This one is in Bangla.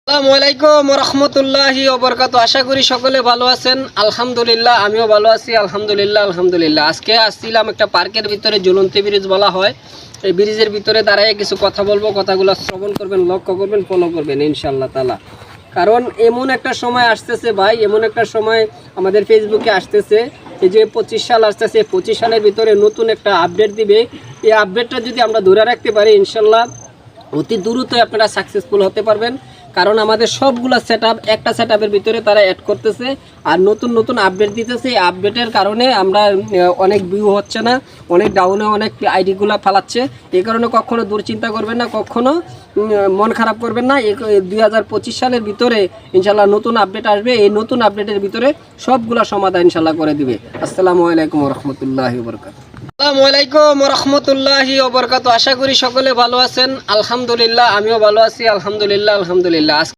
আসসালামু আলাইকুম রহমতুল্লাহি ওবরকাতু। আশা করি সকলে ভালো আছেন। আলহামদুলিল্লাহ, আমিও ভালো আছি। আলহামদুলিল্লাহ। আজকে আসছিলাম একটা পার্কের ভিতরে, ঝুলন্ত ব্রিজ বলা হয়। এই ব্রিজের ভিতরে দাঁড়ায় কিছু কথা বলবো। কথাগুলো শ্রবণ করবেন, লক্ষ্য করবেন, ফলো করবেন ইনশাআল্লাহ তাআলা। কারণ এমন একটা সময় আসতেছে ভাই, এমন একটা সময় আমাদের ফেসবুকে আসতেছে, এই যে 25 সাল আসতেছে। 25 সালের ভিতরে নতুন একটা আপডেট দিবে। এই আপডেটটা যদি আমরা ধরে রাখতে পারি ইনশাআল্লাহ অতি দ্রুতই আপনারা সাকসেসফুল হতে পারবেন। কারণ আমাদের সবগুলো সেটআপ একটা সেটআপের ভিতরে তারা অ্যাড করতেছে আর নতুন নতুন আপডেট দিতেছে। এই আপডেটের কারণে আমরা অনেক ভিউ হচ্ছে না, অনেক ডাউনে অনেক আইডিগুলো ফালাচ্ছে। এই কারণে কখনো দুশ্চিন্তা করবেন না, কখনো মন খারাপ করবেন না। 2025 সালের ভিতরে ইনশাল্লাহ নতুন আপডেট আসবে। এই নতুন আপডেটের ভিতরে সবগুলো সমাধান ইনশাল্লাহ করে দিবে। আসসালামু আলাইকুম রহমতুল্লাহি ওবরকাতুহু। আসসালামু আলাইকুম রহমতুল্লাহি ওবরকাতুহু। আশা করি সকলে ভালো আছেন। আলহামদুলিল্লাহ, আমিও ভালো আছি। আলহামদুলিল্লাহ।